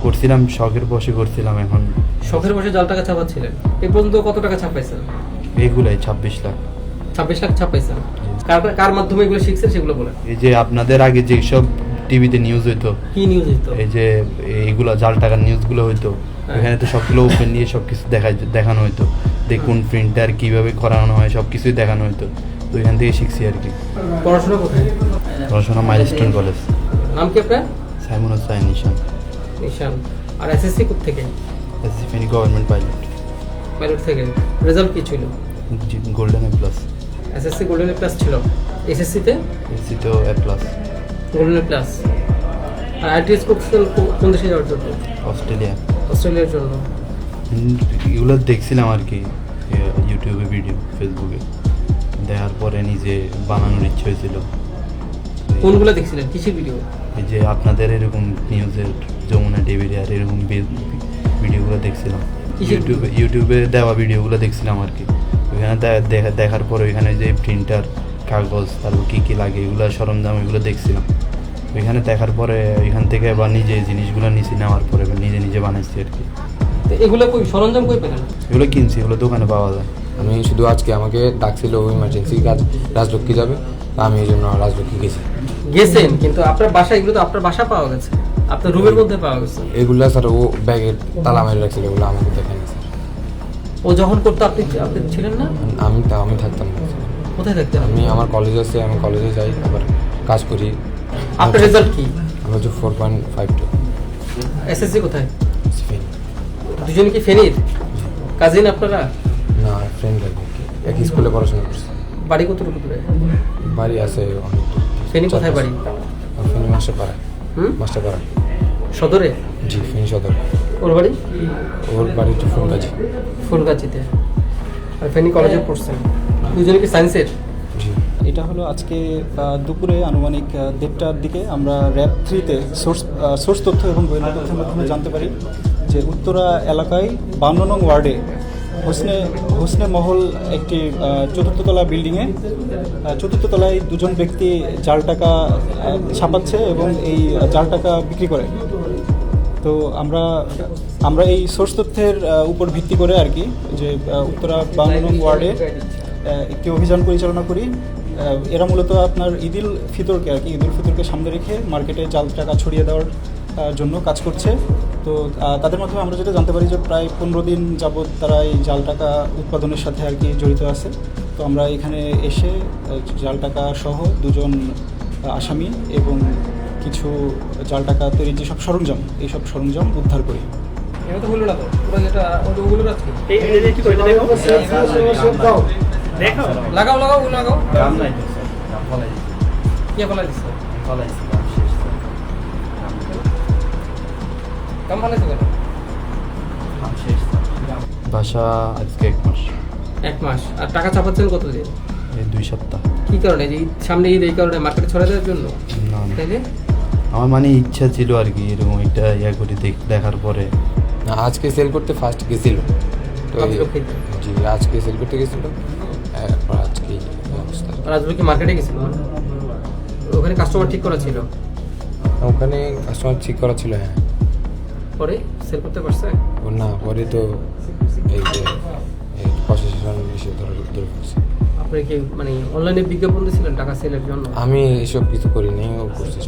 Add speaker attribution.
Speaker 1: করছিলাম, শখের বসে করছিলাম। এখন
Speaker 2: শখের বসে জাল টাকা ছাপাচ্ছিলেন, এই পর্যন্ত কত টাকা ছাপাইছেন?
Speaker 1: এইগুলাই 26 লাখ।
Speaker 2: 26 লাখ ছাপাইছেন। কার মাধ্যমে এগুলো শিখছেন সেগুলো বলেন।
Speaker 1: এই যে আপনাদের আগে যেসব টিভিতে নিউজ হইতো,
Speaker 2: কি নিউজ হইতো?
Speaker 1: এই যে এইগুলো জাল টাকার নিউজগুলো হইতো, এখানে তো সবগুলো ওপেন নিয়ে সবকিছু দেখানো হইতো। দেখুন প্রিন্টার কিভাবে করানো হয় সবকিছুই দেখানো হইতো। তো এখান থেকে শিখছি আর কি।
Speaker 2: পড়াশোনা কোথায়?
Speaker 1: পড়াশোনা মাইলস্টোন কলেজ।
Speaker 2: নাম কি আপনার?
Speaker 1: সাইমন হোসেন নিশান।
Speaker 2: নিশান। আর এসএসসি কোথা থেকে?
Speaker 1: SSC Feni government pilot.
Speaker 2: Pilot থেকে। রেজাল্ট কি ছিল?
Speaker 1: Golden A plus.
Speaker 2: SSC golden plus ছিল। এসএসসি তে?
Speaker 1: এসএসসি তো এ প্লাস।
Speaker 2: Golden plus. আর আইটিএস করছেন কোন দেশে যাওয়ার জন্য?
Speaker 1: অস্ট্রেলিয়া।
Speaker 2: অস্ট্রেলিয়ার জন্য।
Speaker 1: এগুলো দেখছিলাম আর কি, ইউটিউবে ভিডিও, ফেসবুকে দেখার পরে নিজে বানানোর ইচ্ছে হয়েছিল।
Speaker 2: কোনগুলো দেখছিলেন, কিসের ভিডিও?
Speaker 1: এই যে আপনাদের এরকম নিউজের, যমুনা টিভির আর এরকম ভিডিওগুলো দেখছিলাম। ইউটিউবে দেওয়া ভিডিওগুলো দেখছিলাম আর কি। ওইখানে দেখার পরে ওইখানে যে প্রিন্টার, কাগজ, তারপর কী কী লাগে এগুলো সরঞ্জাম, এগুলো দেখছিলাম। ওইখানে দেখার পরে ওইখান থেকে আবার নিজে জিনিসগুলো নিচে নেওয়ার পরে নিজে নিজে বানাইছি আর কি।
Speaker 2: এগুলো কই সরঞ্জাম কই পেলেন?
Speaker 1: এগুলো কিনছি, এগুলো দোকানে পাওয়া যায়।
Speaker 3: আমি শুধু আজকে আমাকে ডাকছিল ইমার্জেন্সি কাজ, রাজলক্ষ্মী যাবে, আমি এই জন্য রাজলক্ষ্মী
Speaker 2: গেছেন। কিন্তু আপনার বাসা, এগুলো তো আপনার বাসা পাওয়া গেছে, আপনার রুমের মধ্যে পাওয়া গেছে।
Speaker 3: এগুলো স্যার ও ব্যাগের তালা মেরে রাখছিল, এগুলো আমাকে দেখেন স্যার।
Speaker 2: ও যখন করতো আপনি ছিলেন না?
Speaker 3: আমি থাকতাম না।
Speaker 2: কোথায় থাকতেন?
Speaker 3: আমি আমার কলেজ আছে, আমি কলেজে যাই, আবার কাজ করি।
Speaker 2: আপনার রেজাল্ট কি?
Speaker 3: আমি হচ্ছে 4.52।
Speaker 2: এসএসসি কোথায়?
Speaker 3: ফেনী।
Speaker 2: দুজন কি ফেনীর কাজিন আপনারা?
Speaker 3: না, ফ্রেন্ড আর কি, একই স্কুলে পড়াশোনা করছি।
Speaker 2: বাড়ি কতটুকু দূরে?
Speaker 3: বাড়ি আছে অনেক দূর।
Speaker 2: ফেনী কোথায় বাড়ি?
Speaker 3: ফেনী মাস্টারপাড়া। মাস্টারপাড়া
Speaker 2: সদরে?
Speaker 3: জি, ফেনী সদর।
Speaker 2: ওর বাড়ি?
Speaker 3: ওর বাড়ি একটু ফুলগাছি।
Speaker 2: ফুলগাছিতে। আর ফেনী কলেজে পড়ছেন। দুজনে কি সায়েন্সের?
Speaker 3: জি।
Speaker 4: এটা হলো আজকে দুপুরে আনুমানিক 1:30টার দিকে আমরা র্যাব 3-তে সোর্স তথ্য এবং গোয়েন্দা তথ্যের মাধ্যমে জানতে পারি যে উত্তরা এলাকায় 52 নং ওয়ার্ডে হোসনে মহল একটি চতুর্থ তলা বিল্ডিংয়ে চতুর্থ তলায় দুজন ব্যক্তি জাল টাকা ছাপাচ্ছে এবং এই জাল টাকা বিক্রি করে। তো আমরা এই সোর্স তথ্যের উপর ভিত্তি করে আর কি যে উত্তরা 52 নং ওয়ার্ডে একটি অভিযান পরিচালনা করি। এরা মূলত আপনার ঈদুল ফিতরকে সামনে রেখে মার্কেটে জাল টাকা ছড়িয়ে দেওয়ার জন্য কাজ করছে। তো তাদের মাধ্যমে আমরা যেটা জানতে পারি যে প্রায় 15 দিন যাবৎ তারা এই জাল টাকা উৎপাদনের সাথে আর কি জড়িত আছে। তো আমরা এখানে এসে জাল টাকা সহ দুজন আসামি এবং কিছু জাল টাকা তৈরির যেসব সরঞ্জাম, এইসব সরঞ্জাম উদ্ধার করি।
Speaker 2: এটা তো হলো না তো, পুরো যেটা ওগুলো রাখছি।
Speaker 4: এই কি করে দেখো
Speaker 2: লাগাও লাগাও।
Speaker 1: কাম নাই তো স্যার, কাম ফলাই দিছি।
Speaker 2: কে ফলাই দিছে?
Speaker 1: ফলাইছি, কাম শেষ স্যার।
Speaker 2: কাম ফলাইছে কেন?
Speaker 1: কাম শেষ স্যার। বাসা আজকে 1 মাস।
Speaker 2: 1 মাস। আর টাকা চাপাচ্ছেন কতদিন?
Speaker 1: এই 2 সপ্তাহ।
Speaker 2: কি কারণে? যে সামনে ঈদ, এই কারণে মার্কেটে ছড়াই দেওয়ার জন্য?
Speaker 1: না,
Speaker 2: তাইলে
Speaker 1: আমার মানে ইচ্ছা ছিল আর কি, এরকম একটা করে দেখার পরে।
Speaker 3: না, আজকে সেল করতে ফার্স্ট গেছিল তো জি, আজকে সেল করতে গেছিল, এরপর আজকে অবস্থা।
Speaker 2: রাজলক্ষ্মী মার্কেটে গেছিল, ওখানে কাস্টমার ঠিক করা ছিল,
Speaker 3: ওখানে কাস্টমার ঠিক করা ছিল। হ্যাঁ,
Speaker 2: পরে সেল করতে পারছে?
Speaker 3: না, পরে তো এই যে প্রশাসন এসে ধরে করছে।
Speaker 2: আপনি কি মানে অনলাইনে বিজ্ঞাপন দিয়েছিলেন টাকা সেলের জন্য?
Speaker 3: আমি এসব কিছু করিনি, ও করছে।